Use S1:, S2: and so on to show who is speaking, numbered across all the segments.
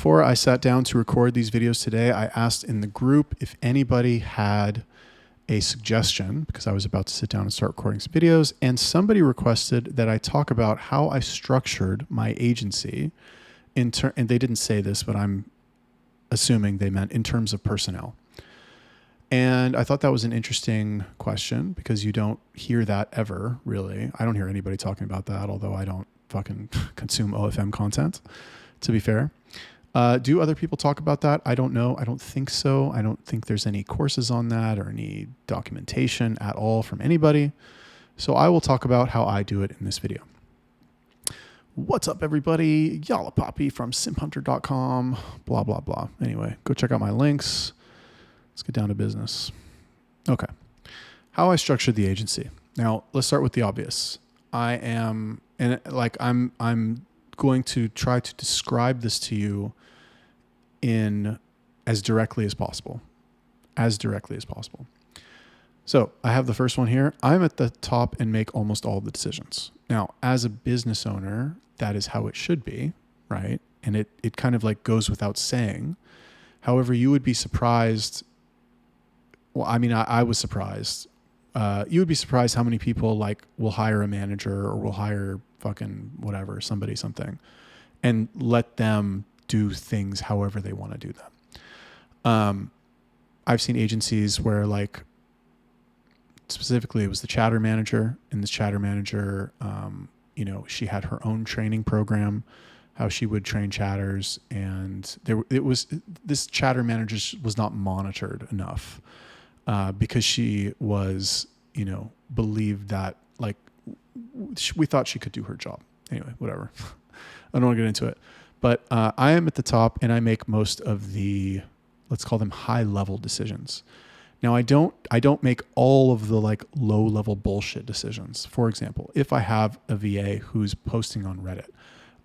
S1: before I sat down to record these videos today, I asked in the group if anybody had a suggestion, because I was about to sit down and start recording some videos, and somebody requested that I talk about how I structured my agency and they didn't say this, but I'm assuming they meant in terms of personnel. And I thought that was an interesting question because you don't hear that ever, really. I don't hear anybody talking about that, although I don't fucking consume OFM content, to be fair. Do other people talk about that? I don't know. I don't think so. I don't think there's any courses on that or any documentation at all from anybody. So I will talk about how I do it in this video. What's up, everybody? Yalla Poppy from simphunter.com, blah, blah, blah. Anyway, go check out my links. Let's get down to business. Okay. How I structured the agency. Now, let's start with the obvious. I'm going to try to describe this to you in as directly as possible. So I have the first one here. I'm at the top and make almost all the decisions. Now, as a business owner, that is how it should be, right? And it kind of like goes without saying. However, you would be surprised. Well, I mean, I was surprised. You would be surprised how many people like will hire a manager or will hire fucking whatever, something, and let them do things however they want to do them. I've seen agencies where like, specifically it was the chatter manager, and this chatter manager, she had her own training program, how she would train chatters. And this chatter manager was not monitored enough, because she was, believed that like we thought she could do her job. Anyway, whatever. I don't want to get into it, but I am at the top and I make most of the, let's call them high level decisions. Now I don't make all of the like low level bullshit decisions. For example, if I have a VA who's posting on Reddit,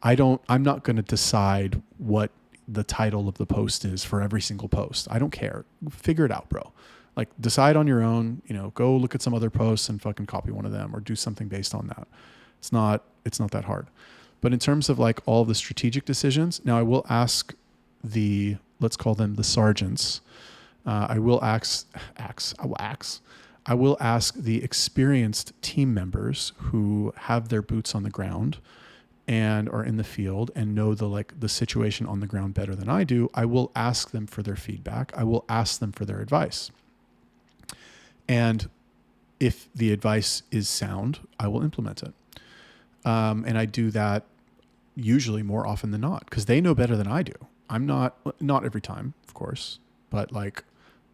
S1: I'm not going to decide what the title of the post is for every single post. I don't care. Figure it out, bro. Like decide on your own, go look at some other posts and fucking copy one of them or do something based on that. It's not that hard. But in terms of like all the strategic decisions, now I will ask let's call them the sergeants. I will ask the experienced team members who have their boots on the ground and are in the field and know the situation on the ground better than I do. I will ask them for their feedback. I will ask them for their advice. And if the advice is sound, I will implement it. And I do that usually more often than not because they know better than I do. I'm not every time, of course, but like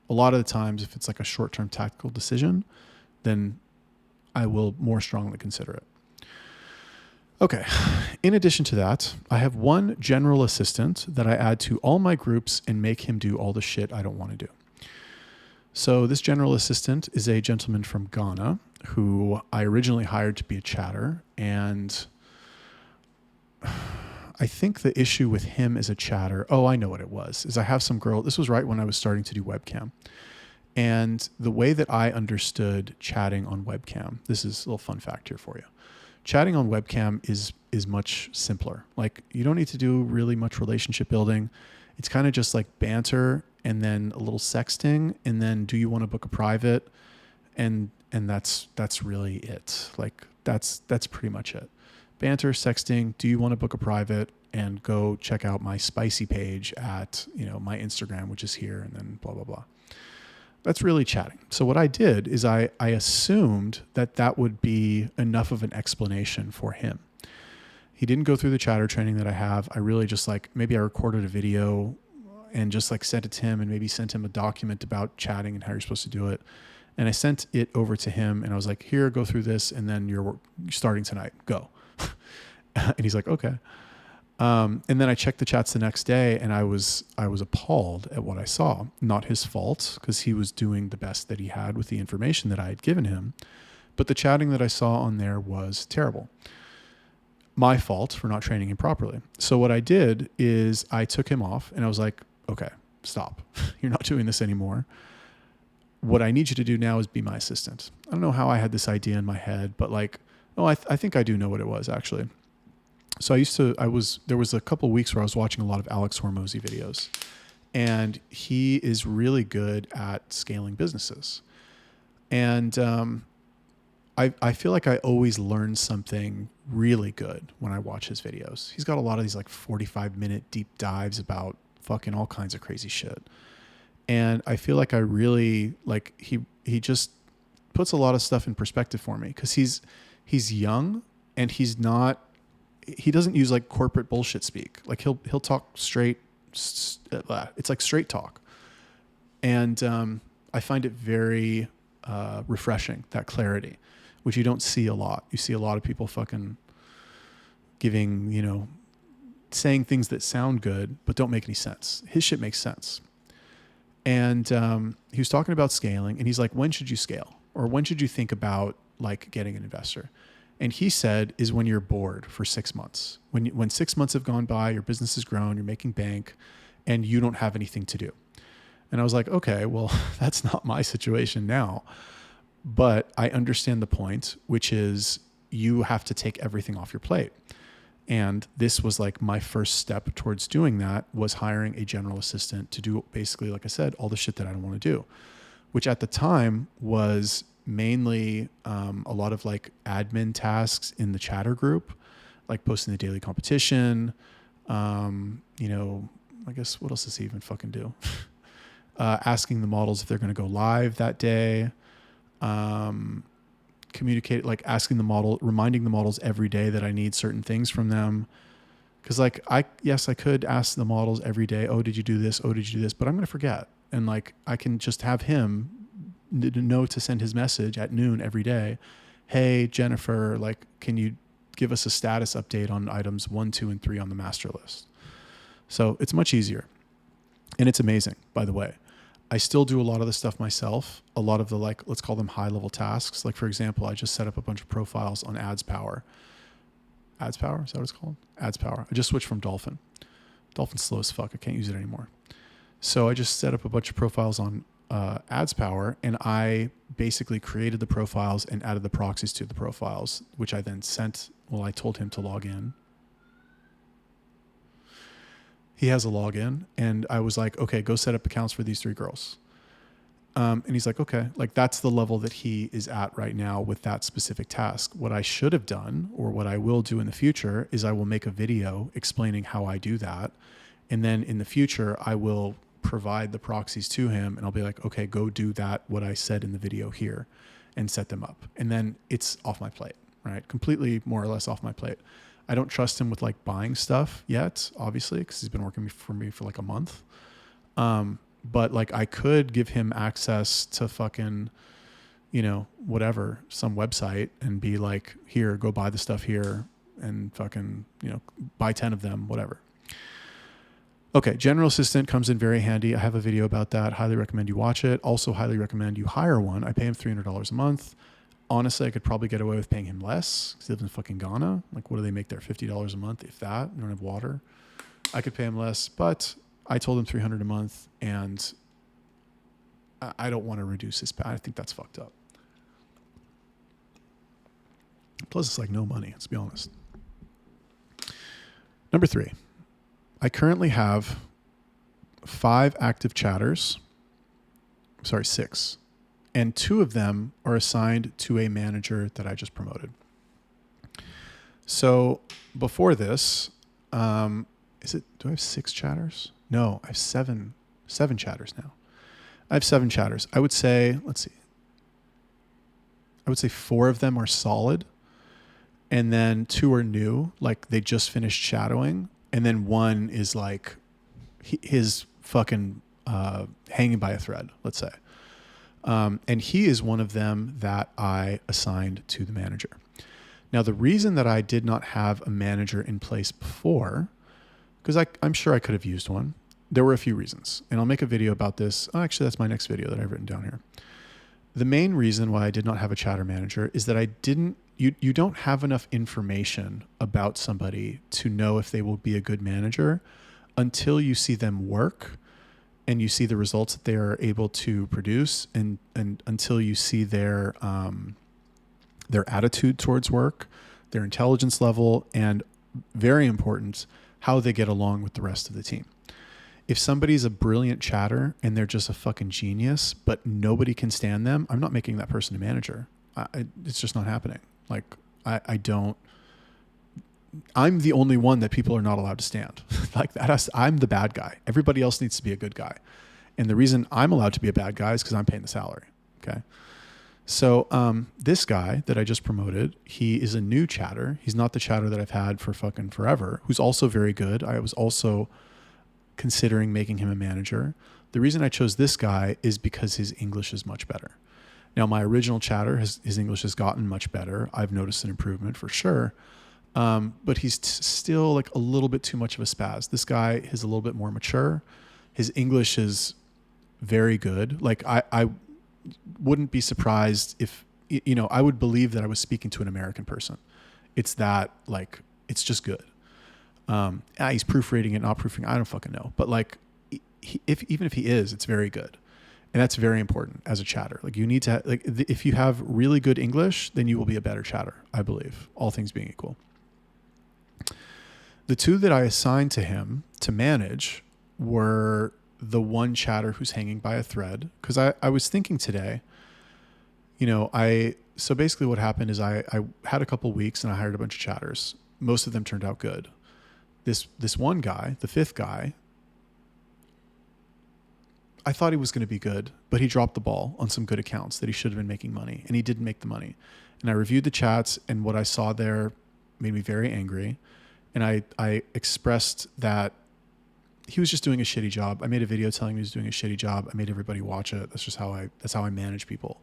S1: a lot of the times, if it's like a short-term tactical decision, then I will more strongly consider it. Okay. In addition to that, I have one general assistant that I add to all my groups and make him do all the shit I don't want to do. So this general assistant is a gentleman from Ghana who I originally hired to be a chatter. And I think the issue with him as a chatter, I know what it was, is I have some girl, this was right when I was starting to do webcam. And the way that I understood chatting on webcam, this is a little fun fact here for you. Chatting on webcam is much simpler. Like you don't need to do really much relationship building. It's kind of just like banter and then a little sexting and then do you want to book a private? And that's really it. Like that's pretty much it. Banter, sexting, do you want to book a private, and go check out my spicy page at, my Instagram, which is here, and then blah, blah, blah. That's really chatting. So what I did is I assumed that would be enough of an explanation for him. He didn't go through the chatter training that I have. I really just maybe I recorded a video and just sent it to him and maybe sent him a document about chatting and how you're supposed to do it. And I sent it over to him and I was like, here, go through this. And then you're starting tonight, go. And he's like, okay. And then I checked the chats the next day and I was appalled at what I saw. Not his fault because he was doing the best that he had with the information that I had given him. But the chatting that I saw on there was terrible. My fault for not training him properly. So what I did is I took him off and I was like, okay, stop. You're not doing this anymore. What I need you to do now is be my assistant. I don't know how I had this idea in my head, but I think I do know what it was actually. So there was a couple of weeks where I was watching a lot of Alex Hormozy videos, and he is really good at scaling businesses. And I feel like I always learn something really good when I watch his videos. He's got a lot of these like 45-minute deep dives about fucking all kinds of crazy shit. And I feel like I really like he just puts a lot of stuff in perspective for me, because he's young, and he doesn't use like corporate bullshit speak. Like he'll talk straight. It's like straight talk. And I find it very refreshing, that clarity, which you don't see a lot. You see a lot of people fucking giving, saying things that sound good but don't make any sense. His shit makes sense. And he was talking about scaling, and he's like, when should you scale? Or when should you think about like getting an investor? And he said, is when you're bored for 6 months. When 6 months have gone by, your business has grown, you're making bank, and you don't have anything to do. And I was like, okay, well, that's not my situation now. But I understand the point, which is you have to take everything off your plate. And this was like my first step towards doing that, was hiring a general assistant to do basically, like I said, all the shit that I don't want to do, which at the time was mainly a lot of like admin tasks in the chatter group, like posting the daily competition. I guess what else does he even fucking do? Asking the models if they're going to go live that day. Communicate, like asking the model, reminding the models every day that I need certain things from them. Cause like I could ask the models every day, oh, did you do this? Oh, did you do this? But I'm going to forget. And like, I can just have him know to send his message at noon every day. Hey, Jennifer, like, can you give us a status update on items 1, 2, and 3 on the master list? So it's much easier. And it's amazing, by the way. I still do a lot of the stuff myself, a lot of the, like, let's call them high level tasks. Like, for example, I just set up a bunch of profiles on Ads Power. Ads Power, is that what it's called? Ads Power. I just switched from Dolphin. Dolphin's slow as fuck. I can't use it anymore. So I just set up a bunch of profiles on Ads Power, and I basically created the profiles and added the proxies to the profiles, which I then sent. Well, I told him to log in. He has a login, and I was like, okay, go set up accounts for these 3 girls. And he's like, okay, like that's the level that he is at right now with that specific task. What I should have done, or what I will do in the future, is I will make a video explaining how I do that. And then in the future, I will provide the proxies to him, and I'll be like, okay, go do that, what I said in the video here, and set them up. And then it's off my plate, right? Completely more or less off my plate. I don't trust him with like buying stuff yet, obviously, because he's been working for me for like a month. But like I could give him access to fucking, whatever, some website, and be like, here, go buy the stuff here, and fucking, buy 10 of them, whatever. Okay, general assistant comes in very handy. I have a video about that. Highly recommend you watch it. Also highly recommend you hire one. I pay him $300 a month. Honestly, I could probably get away with paying him less, because he lives in fucking Ghana. Like, what do they make there? $50 a month, if that. They don't have water. I could pay him less, but I told him $300 a month, and I don't want to reduce his pay. I think that's fucked up. Plus, it's like no money, let's be honest. Number 3, I currently have 5 active chatters. Sorry, 6. And 2 of them are assigned to a manager that I just promoted. So before this, do I have 6 chatters? No, I have 7 chatters now. I have 7 chatters. I would say, let's see. I would say 4 of them are solid. And then 2 are new, like they just finished shadowing. And then 1 is like his fucking hanging by a thread, let's say. And he is one of them that I assigned to the manager. Now, the reason that I did not have a manager in place before, because I'm sure I could have used one, there were a few reasons. And I'll make a video about this. Oh, actually, that's my next video that I've written down here. The main reason why I did not have a chatter manager is that you don't have enough information about somebody to know if they will be a good manager until you see them work, and you see the results that they are able to produce, and until you see their attitude towards work, their intelligence level, and very important how they get along with the rest of the team. If somebody's a brilliant chatter and they're just a fucking genius, but nobody can stand them, I'm not making that person a manager. It's just not happening. Like, I don't, I'm the only one that people are not allowed to stand. Like that, I'm the bad guy. Everybody else needs to be a good guy. And the reason I'm allowed to be a bad guy is because I'm paying the salary. Okay. So this guy that I just promoted, he is a new chatter. He's not the chatter that I've had for fucking forever, who's also very good. I was also considering making him a manager. The reason I chose this guy is because his English is much better. Now, my original chatter, his English has gotten much better. I've noticed an improvement for sure. But he's still like a little bit too much of a spaz. This guy is a little bit more mature. His English is very good. Like I wouldn't be surprised if, you know, I would believe that I was speaking to an American person. It's that, like, it's just good. He's proofreading it, not proofing. I don't fucking know. But like, even if he is, it's very good. And that's very important as a chatter. Like you need to, if you have really good English, then you will be a better chatter, I believe, all things being equal. The two that I assigned to him to manage were the one chatter who's hanging by a thread. Because I was thinking today, you know, so basically what happened is I had a couple weeks and I hired a bunch of chatters. Most of them turned out good. This one guy, the fifth guy, I thought he was going to be good, but he dropped the ball on some good accounts that he should have been making money, and he didn't make the money. And I reviewed the chats, and what I saw there made me very angry. And I expressed that he was just doing a shitty job. I made a video telling him he was doing a shitty job. I made everybody watch it. That's how I manage people.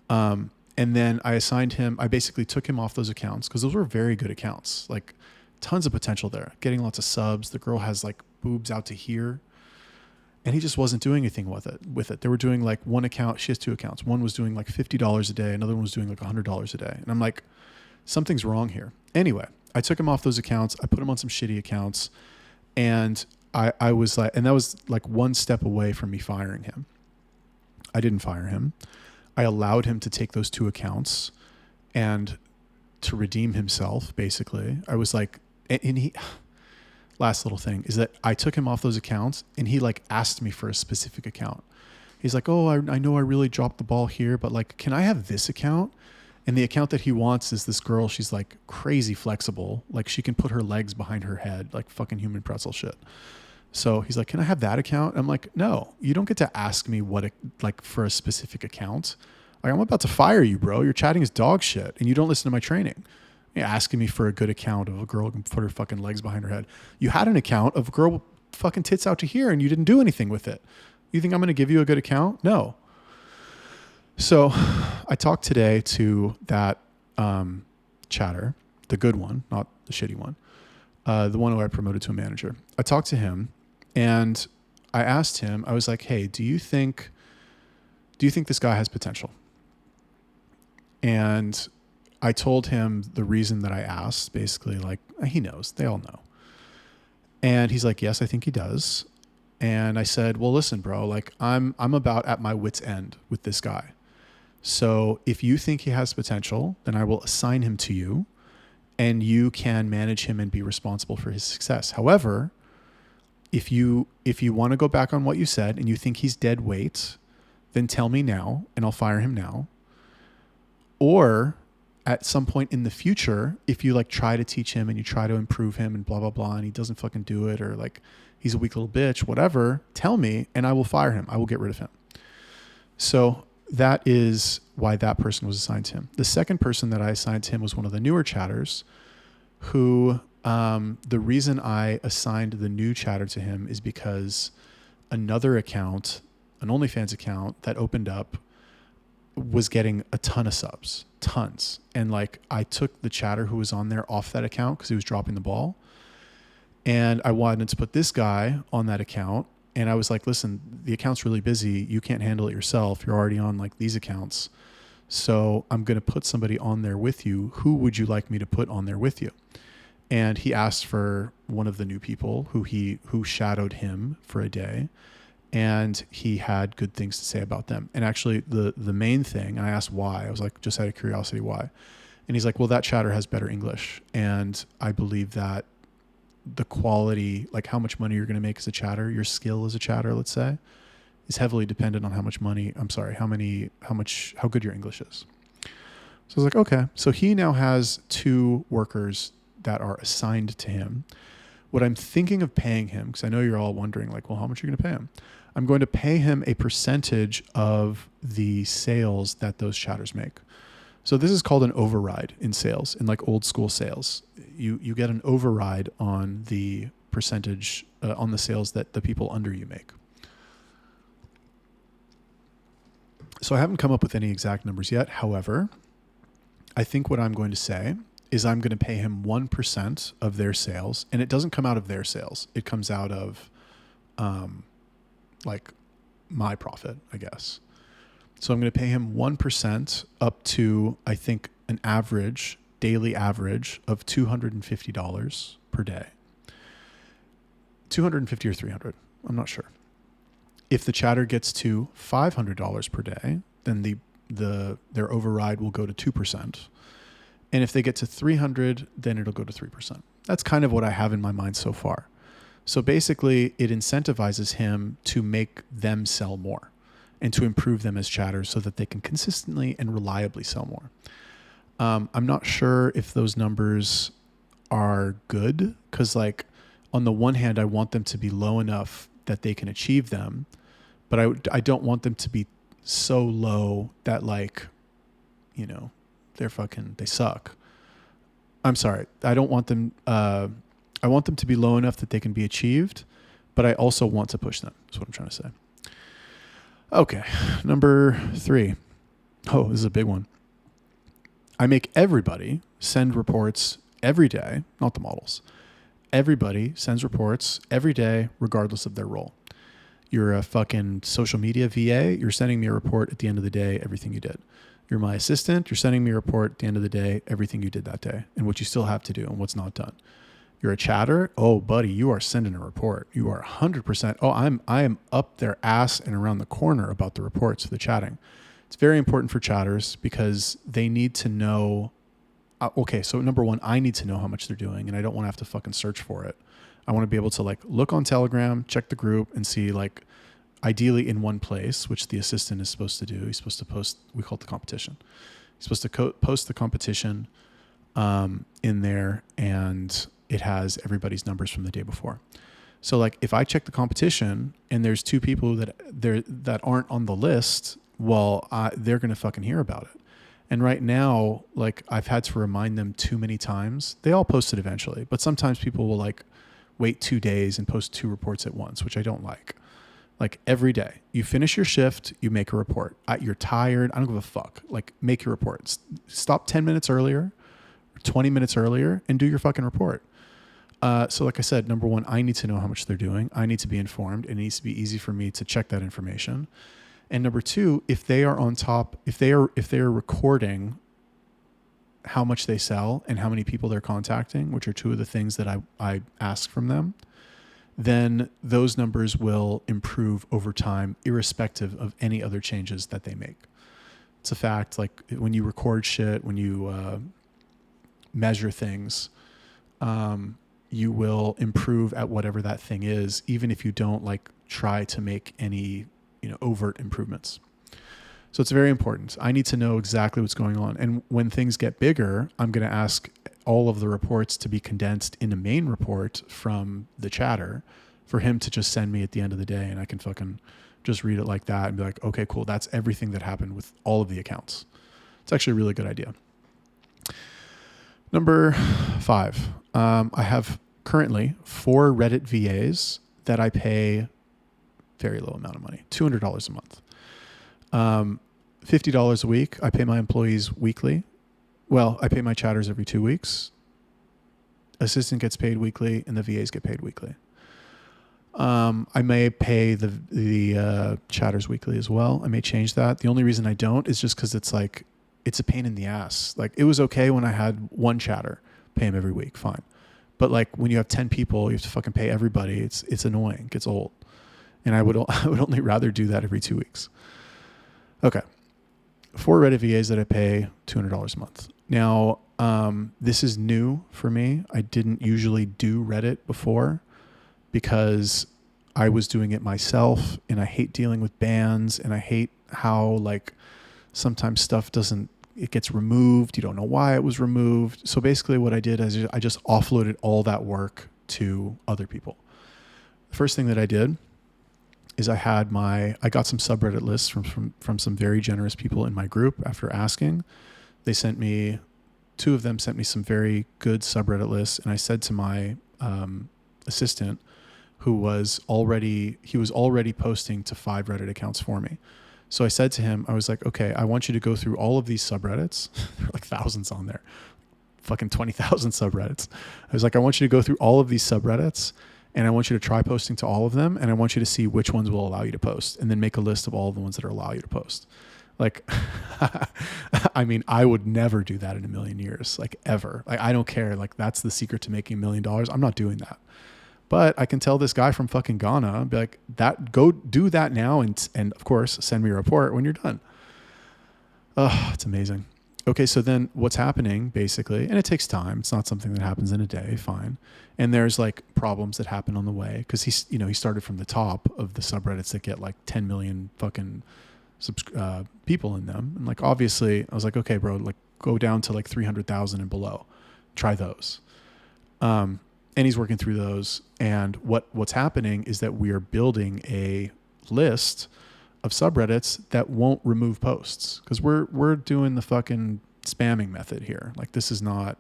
S1: And then I assigned him, I basically took him off those accounts because those were very good accounts, like tons of potential there, getting lots of subs. The girl has like boobs out to here. And he just wasn't doing anything with it. They were doing like one account. She has two accounts. One was doing like $50 a day. Another one was doing like $100 a day. And I'm like, something's wrong here. Anyway, I took him off those accounts. I put him on some shitty accounts. And I was like, and that was like one step away from me firing him. I didn't fire him. I allowed him to take those two accounts and to redeem himself, basically. I was like, and he... Last little thing is that I took him off those accounts and he like asked me for a specific account. He's like, oh, I know I really dropped the ball here, but like, can I have this account? And the account that he wants is this girl. She's like crazy flexible. Like she can put her legs behind her head, like fucking human pretzel shit. So he's like, can I have that account? I'm like, no, you don't get to ask me like for a specific account. Like I'm about to fire you, bro. Your chatting is dog shit and you don't listen to my training. You're asking me for a good account of a girl who can put her fucking legs behind her head. You had an account of a girl with fucking tits out to here and you didn't do anything with it. You think I'm going to give you a good account? No. So I talked today to that chatter, the good one, not the shitty one, the one who I promoted to a manager. I talked to him and I asked him, I was like, hey, do you think this guy has potential? And I told him the reason that I asked, basically, like, he knows, they all know. And he's like, yes, I think he does. And I said, well, listen, bro, like I'm about at my wit's end with this guy. So if you think he has potential, then I will assign him to you and you can manage him and be responsible for his success. However, if you want to go back on what you said and you think he's dead weight, then tell me now and I'll fire him now. Or at some point in the future, if you like try to teach him and you try to improve him and blah, blah, blah, and he doesn't fucking do it, or like he's a weak little bitch, whatever, tell me and I will fire him. I will get rid of him. So that is why that person was assigned to him. The second person that I assigned to him was one of the newer chatters who, the reason I assigned the new chatter to him is because another account, an OnlyFans account that opened up, was getting a ton of subs, tons. And like, I took the chatter who was on there off that account because he was dropping the ball. And I wanted to put this guy on that account. And I was like, listen, the account's really busy. You can't handle it yourself. You're already on like these accounts. So I'm going to put somebody on there with you. Who would you like me to put on there with you? And he asked for one of the new people who shadowed him for a day. And he had good things to say about them. And actually the main thing, I asked why, I was like, just out of curiosity, why? And he's like, well, that chatter has better English. And I believe that the quality, like how much money you're going to make as a chatter, your skill as a chatter, let's say, is heavily dependent on how good your English is. So I was like, okay. So he now has 2 workers that are assigned to him. What I'm thinking of paying him, because I know you're all wondering, like, well, how much are you going to pay him? I'm going to pay him a percentage of the sales that those chatters make. So this is called an override in sales, in like old school sales. You get an override on the percentage on the sales that the people under you make. So I haven't come up with any exact numbers yet. However, I think what I'm going to say is I'm going to pay him 1% of their sales, and it doesn't come out of their sales. It comes out of like my profit, I guess. So I'm going to pay him 1% up to, I think, an daily average of $250 per day. 250 or 300. I'm not sure. If the chatter gets to $500 per day, then their override will go to 2%. And if they get to 300, then it'll go to 3%. That's kind of what I have in my mind so far. So basically, it incentivizes him to make them sell more and to improve them as chatters so that they can consistently and reliably sell more. I'm not sure if those numbers are good, because like on the one hand, I want them to be low enough that they can achieve them, but I don't want them to be so low that like, you know, they suck. I'm sorry. I don't want them, I want them to be low enough that they can be achieved, but I also want to push them. That's what I'm trying to say. Okay. Number 3. Oh, this is a big one. I make everybody send reports every day, not the models. Everybody sends reports every day, regardless of their role. You're a fucking social media VA. You're sending me a report at the end of the day, everything you did. You're my assistant. You're sending me a report at the end of the day, everything you did that day and what you still have to do and what's not done. You're a chatter. Oh, buddy, you are sending a report. You are 100%. Oh, I am up their ass and around the corner about the reports for the chatting. It's very important for chatters because they need to know. Okay, so number 1, I need to know how much they're doing, and I don't want to have to fucking search for it. I want to be able to like look on Telegram, check the group, and see like ideally in one place, which the assistant is supposed to do. He's supposed to post. We call it the competition. He's supposed to post the competition in there, and it has everybody's numbers from the day before. So like if I check the competition and there's 2 people that aren't on the list, well, they're going to fucking hear about it. And right now, like I've had to remind them too many times. They all post it eventually, but sometimes people will like wait 2 days and post 2 reports at once, which I don't like. Like every day you finish your shift, you make a report. You're tired. I don't give a fuck. Like make your reports. Stop 10 minutes earlier, 20 minutes earlier and do your fucking report. So like I said, number 1, I need to know how much they're doing. I need to be informed. It needs to be easy for me to check that information. And number 2, if they are on top, if they are recording how much they sell and how many people they're contacting, which are 2 of the things that I ask from them, then those numbers will improve over time, irrespective of any other changes that they make. It's a fact. Like when you record shit, when you measure things, you will improve at whatever that thing is, even if you don't like try to make any, overt improvements. So it's very important. I need to know exactly what's going on. And when things get bigger, I'm going to ask all of the reports to be condensed in a main report from the chatter for him to just send me at the end of the day. And I can fucking just read it like that and be like, okay, cool. That's everything that happened with all of the accounts. It's actually a really good idea. Number 5, I have currently 4 Reddit VAs that I pay very low amount of money, $200 a month. $50 a week. I pay my employees weekly. Well, I pay my chatters every 2 weeks. Assistant gets paid weekly and the VAs get paid weekly. I may pay the chatters weekly as well. I may change that. The only reason I don't is just because it's a pain in the ass. Like it was okay when I had 1 chatter, pay him every week, fine. But like when you have 10 people, you have to fucking pay everybody. It's annoying. It gets old. And I would only rather do that every 2 weeks. Okay. 4 Reddit VAs that I pay $200 a month. Now, this is new for me. I didn't usually do Reddit before because I was doing it myself, and I hate dealing with bans, and I hate how like sometimes stuff it gets removed. You don't know why it was removed. So basically what I did is I just offloaded all that work to other people. The first thing that I did is I got some subreddit lists from some very generous people in my group after asking. They sent me, two of them sent me some very good subreddit lists, and I said to my assistant, who was already posting to 5 Reddit accounts for me. So I said to him, I was like, okay, I want you to go through all of these subreddits. There are like thousands on there, fucking 20,000 subreddits. I was like, I want you to go through all of these subreddits, and I want you to try posting to all of them, and I want you to see which ones will allow you to post, and then make a list of all the ones that allow you to post. Like, I mean, I would never do that in a million years, like ever. Like, I don't care. Like, that's the secret to making $1 million. I'm not doing that. But I can tell this guy from fucking Ghana, be like, go do that now, and of course, send me a report when you're done. Oh, it's amazing. Okay, so then what's happening basically, and it takes time. It's not something that happens in a day, fine. And there's like problems that happen on the way because he started from the top of the subreddits that get like 10 million fucking people in them. And like, obviously I was like, okay, bro, like go down to like 300,000 and below, try those. And he's working through those. And what's happening is that we are building a list of subreddits that won't remove posts because we're doing the fucking spamming method here. Like, this is not,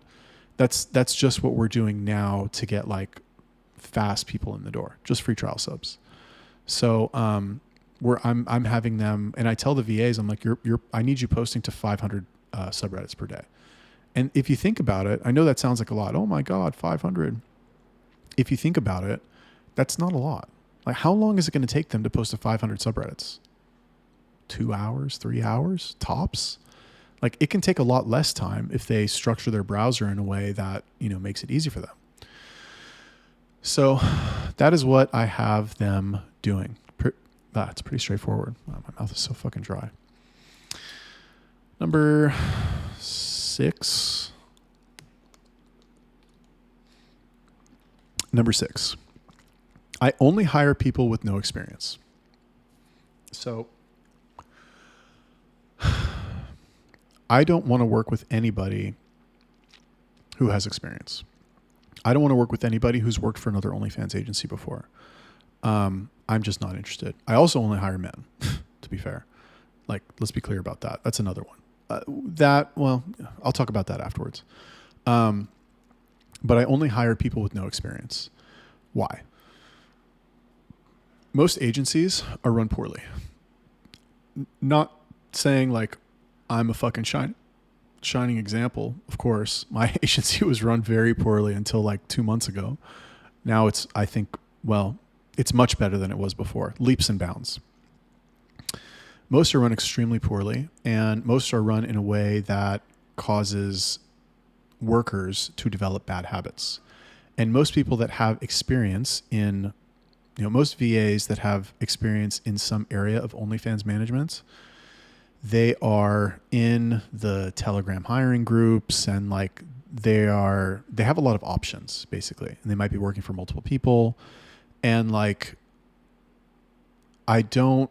S1: that's just what we're doing now to get like fast people in the door, just free trial subs. So, I'm having them, and I tell the VAs, I'm like, I need you posting to 500 subreddits per day. And if you think about it, I know that sounds like a lot. Oh my God, 500. If you think about it, that's not a lot. Like, how long is it going to take them to post to 500 subreddits? 2 hours, 3 hours, tops? Like, it can take a lot less time if they structure their browser in a way that, makes it easy for them. So that is what I have them doing. It's pretty straightforward. Wow, my mouth is so fucking dry. Number 6. Number 6. I only hire people with no experience. So I don't want to work with anybody who has experience. I don't want to work with anybody who's worked for another OnlyFans agency before. I'm just not interested. I also only hire men, to be fair. Like, let's be clear about that. That's another one. I'll talk about that afterwards. But I only hire people with no experience. Why? Most agencies are run poorly. Not saying like I'm a fucking shining example. Of course, my agency was run very poorly until like 2 months ago. Now it's much better than it was before. Leaps and bounds. Most are run extremely poorly, and most are run in a way that causes workers to develop bad habits. And most people that have experience in, most VAs that have experience in some area of OnlyFans management, they are in the Telegram hiring groups, and like they have a lot of options basically, and they might be working for multiple people. And like, I don't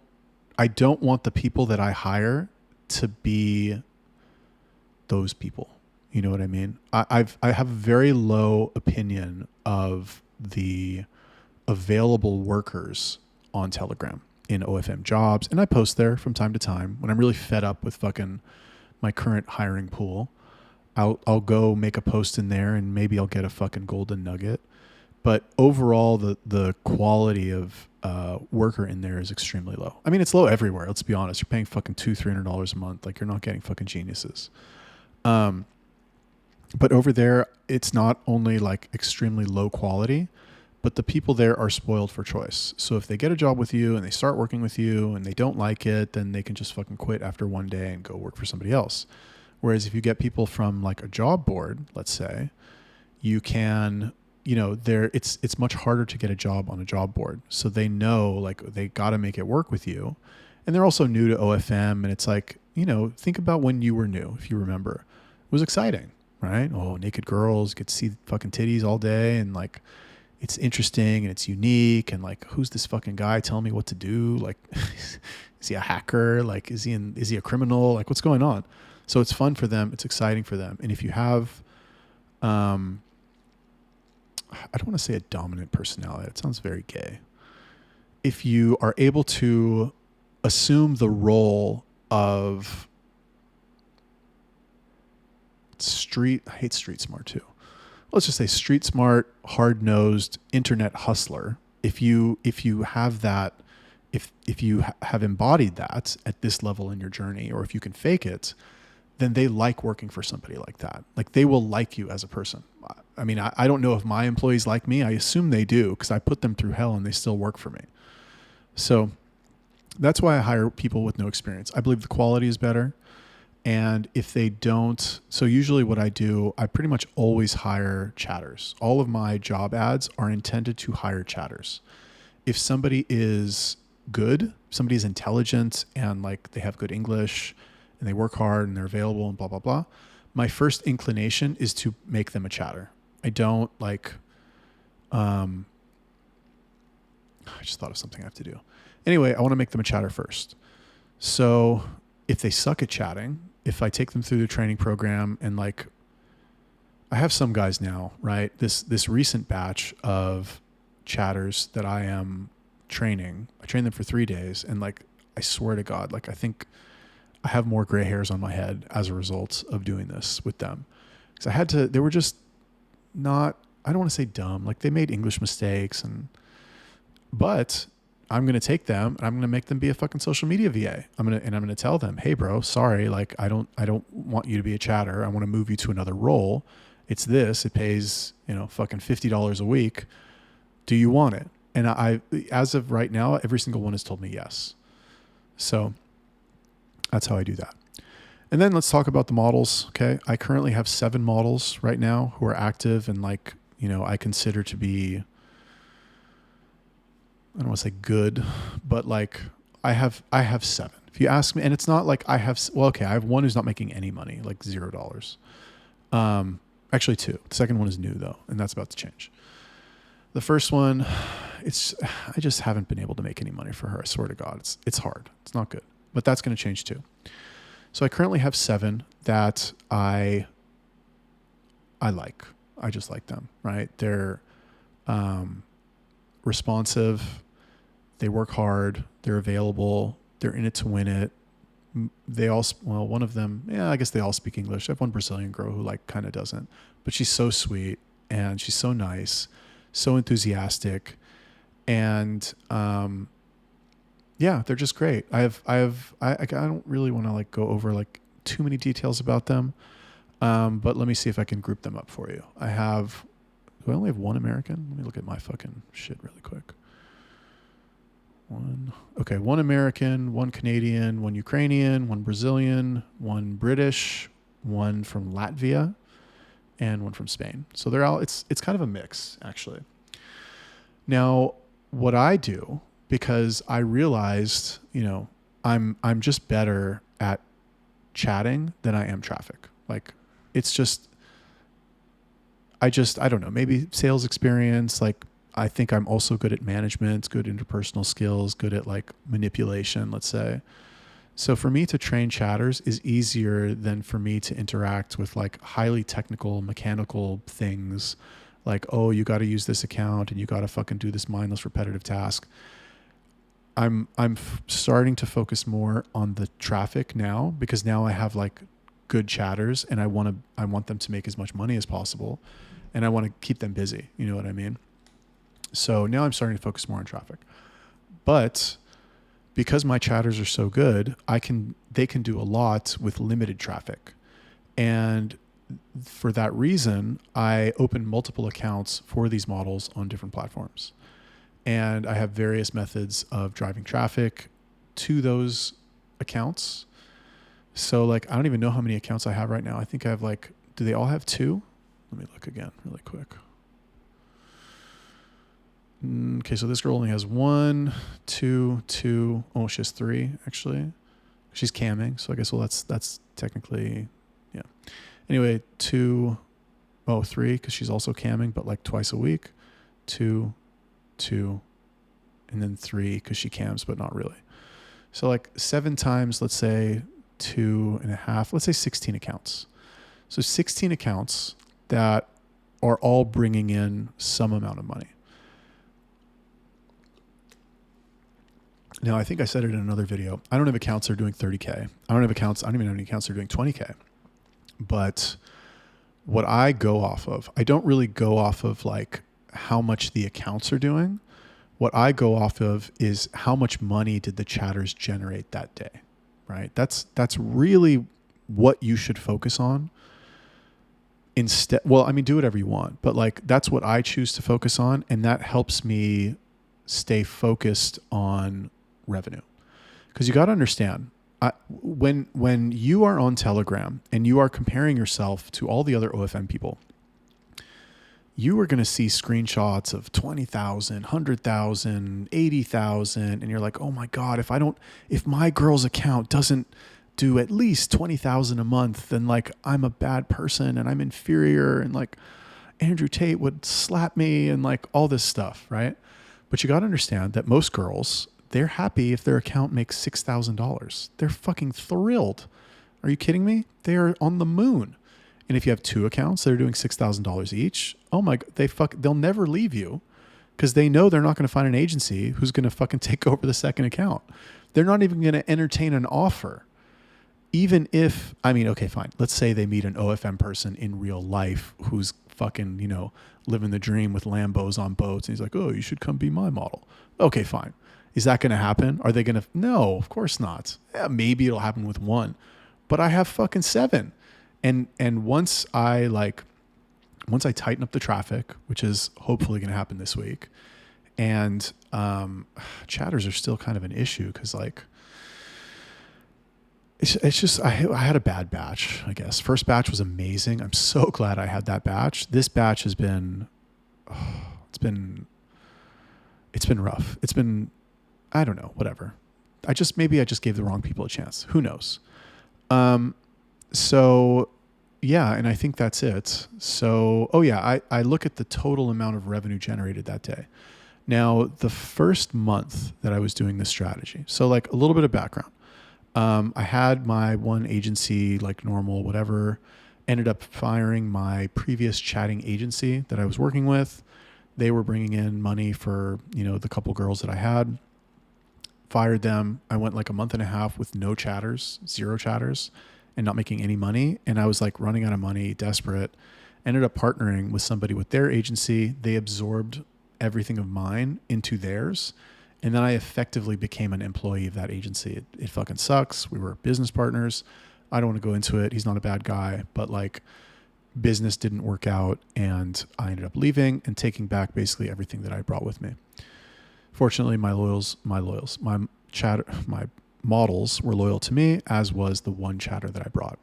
S1: want the people that I hire to be those people. You know what I mean? I have a very low opinion of the available workers on Telegram in OFM jobs. And I post there from time to time when I'm really fed up with fucking my current hiring pool. I'll go make a post in there, and maybe I'll get a fucking golden nugget. But overall, the quality of worker in there is extremely low. I mean, it's low everywhere. Let's be honest. You're paying fucking $200-$300 a month. Like, you're not getting fucking geniuses. But over there, it's not only like extremely low quality, but the people there are spoiled for choice. So if they get a job with you and they start working with you and they don't like it, then they can just fucking quit after one day and go work for somebody else. Whereas if you get people from like a job board, let's say, you can, it's much harder to get a job on a job board. So they know like they got to make it work with you. And they're also new to OFM. And it's like, think about when you were new, if you remember. was exciting, right? Oh, naked girls, get to see fucking titties all day, and like it's interesting and it's unique, and like who's this fucking guy telling me what to do? Like is he a hacker? Like is he a criminal? Like what's going on? So it's fun for them, it's exciting for them. And if you have I don't want to say a dominant personality, it sounds very gay. If you are able to assume the role of I hate street smart too. Let's just say street smart, hard-nosed internet hustler. If you have that, if you have embodied that at this level in your journey, or if you can fake it, then they like working for somebody like that. Like they will like you as a person. I mean, I don't know if my employees like me. I assume they do because I put them through hell and they still work for me. So that's why I hire people with no experience. I believe the quality is better. And if they don't, so usually what I do, I pretty much always hire chatters. All of my job ads are intended to hire chatters. If somebody is good, somebody is intelligent and like they have good English and they work hard and they're available and blah, blah, blah, my first inclination is to make them a chatter. I don't like, I just thought of something I have to do. Anyway, I want to make them a chatter first. So if they suck at chatting, if I take them through the training program and like, I have some guys now, right? This recent batch of chatters that I am training, I train them for 3 days. And like, I swear to God, like, I think I have more gray hairs on my head as a result of doing this with them. Because they were just not, I don't want to say dumb. Like they made English mistakes but I'm going to take them and I'm going to make them be a fucking social media VA. I'm going to tell them, hey bro, sorry. Like I don't want you to be a chatter. I want to move you to another role. It's this, it pays, fucking $50 a week. Do you want it? And I, as of right now, every single one has told me yes. So that's how I do that. And then let's talk about the models. Okay. I currently have 7 models right now who are active and like, I consider to be, I don't want to say good, but like I have 7. If you ask me, and it's not like I have one who's not making any money, like $0. Actually 2. The second one is new though, and that's about to change. The first one, I just haven't been able to make any money for her. I swear to God, it's hard. It's not good, but that's going to change too. So I currently have 7 that I like. I just like them, right? They're responsive. They work hard. They're available. They're in it to win it. They all, one of them, I guess they all speak English. I have one Brazilian girl who like kind of doesn't, but she's so sweet and she's so nice, so enthusiastic. And, they're just great. I don't really want to like go over like too many details about them. But let me see if I can group them up for you. Do I only have one American? Let me look at my fucking shit really quick. One American, one Canadian, one Ukrainian, one Brazilian, one British, one from Latvia, and one from Spain. So they're all, it's kind of a mix actually. Now, what I do, because I realized, I'm just better at chatting than I am traffic. Like it's just, I don't know, maybe sales experience. Like I think I'm also good at management, good interpersonal skills, good at like manipulation, let's say. So for me to train chatters is easier than for me to interact with like highly technical, mechanical things like, oh, you got to use this account and you got to fucking do this mindless repetitive task. I'm starting to focus more on the traffic now because now I have like good chatters and I want them to make as much money as possible and I want to keep them busy. You know what I mean? So now I'm starting to focus more on traffic, but because my chatters are so good, they can do a lot with limited traffic. And for that reason, I open multiple accounts for these models on different platforms. And I have various methods of driving traffic to those accounts. So like, I don't even know how many accounts I have right now. I think I have like, do they all have 2? Let me look again really quick. Okay, so this girl only has 1, 2. Oh, she has 3 actually. She's camming, so I guess that's technically, yeah. Anyway, 3, because she's also camming, but like twice a week. 2, 2, and then 3 because she cams, but not really. So like 7 times, let's say 2.5, let's say 16 accounts. So 16 accounts that are all bringing in some amount of money. Now, I think I said it in another video. I don't have accounts that are doing 30K. I don't even have any accounts that are doing 20K. But what I go off of, I don't really go off of like how much the accounts are doing. What I go off of is how much money did the chatters generate that day, right? That's really what you should focus on. Instead, well, I mean, do whatever you want, but like that's what I choose to focus on, and that helps me stay focused on revenue. Because you got to understand, when you are on Telegram and you are comparing yourself to all the other OFM people, you are going to see screenshots of 20,000, 100,000, 80,000. And you're like, oh my God, if my girl's account doesn't do at least 20,000 a month, then like I'm a bad person and I'm inferior. And like Andrew Tate would slap me and like all this stuff. Right. But you got to understand that most girls, they're happy if their account makes $6,000. They're fucking thrilled. Are you kidding me? They are on the moon. And if you have 2 accounts that are doing $6,000 each, oh my God, they'll never leave you because they know they're not going to find an agency who's going to fucking take over the second account. They're not even going to entertain an offer. Even if, I mean, okay, fine. Let's say they meet an OFM person in real life who's fucking, living the dream with Lambos on boats. And he's like, oh, you should come be my model. Okay, fine. Is that going to happen? Are they going to? No, of course not. Yeah, maybe it'll happen with 1, but I have fucking 7. And once I tighten up the traffic, which is hopefully going to happen this week, and chatters are still kind of an issue because like it's just I had a bad batch, I guess. First batch was amazing. I'm so glad I had that batch. This batch has been it's been rough. It's been, I don't know, whatever. Maybe I just gave the wrong people a chance. Who knows? So yeah, and I think that's it. So, I look at the total amount of revenue generated that day. Now, the first month that I was doing this strategy, so like a little bit of background. I had my one agency, like normal, whatever, ended up firing my previous chatting agency that I was working with. They were bringing in money for, the couple girls that I had. Fired them. I went like a month and a half with no chatters, 0 chatters, and not making any money. And I was like running out of money, desperate. Ended up partnering with somebody with their agency. They absorbed everything of mine into theirs. And then I effectively became an employee of that agency. It fucking sucks. We were business partners. I don't want to go into it. He's not a bad guy, but like business didn't work out. And I ended up leaving and taking back basically everything that I brought with me. Fortunately, my models were loyal to me, as was the one chatter that I brought.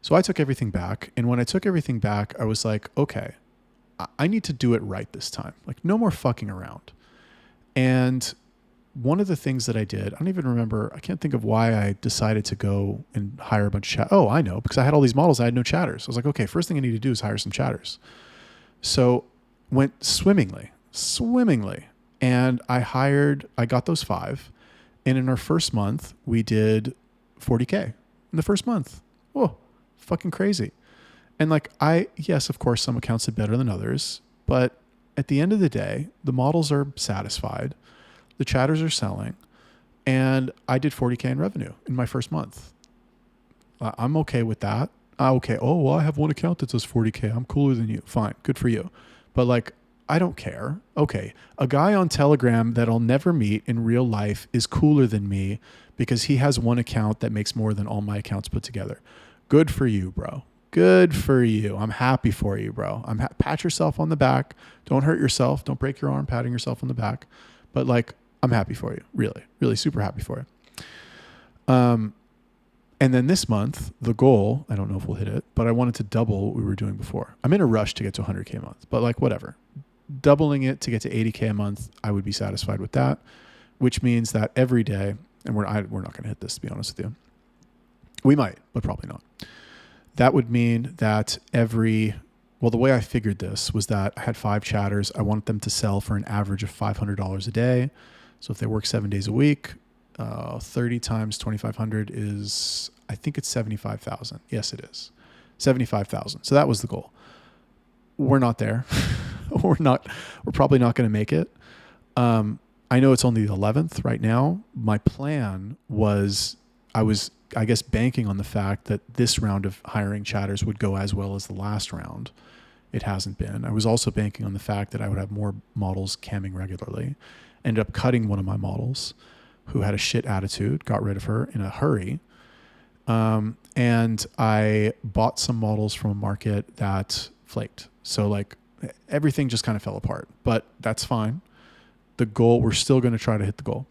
S1: So I took everything back. And when I took everything back, I was like, okay, I need to do it right this time. Like no more fucking around. And one of the things that I did, I don't even remember, I can't think of why I decided to go and hire a bunch of chatters. Oh, I know, because I had all these models. I had no chatters. I was like, okay, first thing I need to do is hire some chatters. So went swimmingly. And I got those 5. And in our first month, we did 40K in the first month. Whoa, fucking crazy. And like, yes, of course, some accounts did better than others, but at the end of the day, the models are satisfied. The chatters are selling, and I did 40K in revenue in my first month. I'm okay with that. Okay. Oh, well, I have one account that does 40K. I'm cooler than you. Fine. Good for you. But like, I don't care. Okay. A guy on Telegram that I'll never meet in real life is cooler than me because he has one account that makes more than all my accounts put together. Good for you, bro. Good for you. I'm happy for you, bro. Pat yourself on the back. Don't hurt yourself. Don't break your arm patting yourself on the back. But like, I'm happy for you. Really, really super happy for you. And then this month, the goal, I don't know if we'll hit it, but I wanted to double what we were doing before. I'm in a rush to get to 100K a month, but like whatever. Doubling it to get to 80K a month, I would be satisfied with that, which means that every day, and we're not going to hit this, to be honest with you. We might, but probably not. that would mean that the way I figured this was that I had 5 chatters. I wanted them to sell for an average of $500 a day. So if they work 7 days a week, 30 times 2,500 is, I think it's 75,000. Yes, it is 75,000. So that was the goal. We're not there. We're probably not going to make it. I know it's only the 11th right now. My plan was, I guess, banking on the fact that this round of hiring chatters would go as well as the last round. It hasn't been. I was also banking on the fact that I would have more models camming regularly. Ended up cutting one of my models who had a shit attitude, got rid of her in a hurry. And I bought some models from a market that flaked. So like everything just kind of fell apart, but that's fine. The goal, we're still going to try to hit the goal.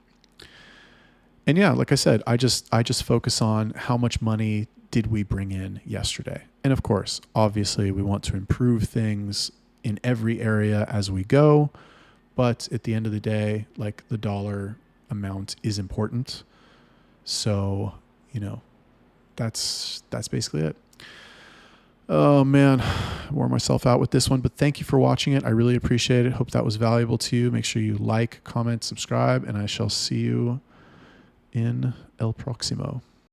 S1: And yeah, like I said, I just focus on how much money did we bring in yesterday. And of course, obviously we want to improve things in every area as we go. But at the end of the day, like the dollar amount is important. So, that's basically it. Oh man, I wore myself out with this one, but thank you for watching it. I really appreciate it. Hope that was valuable to you. Make sure you like, comment, subscribe, and I shall see you in El Próximo.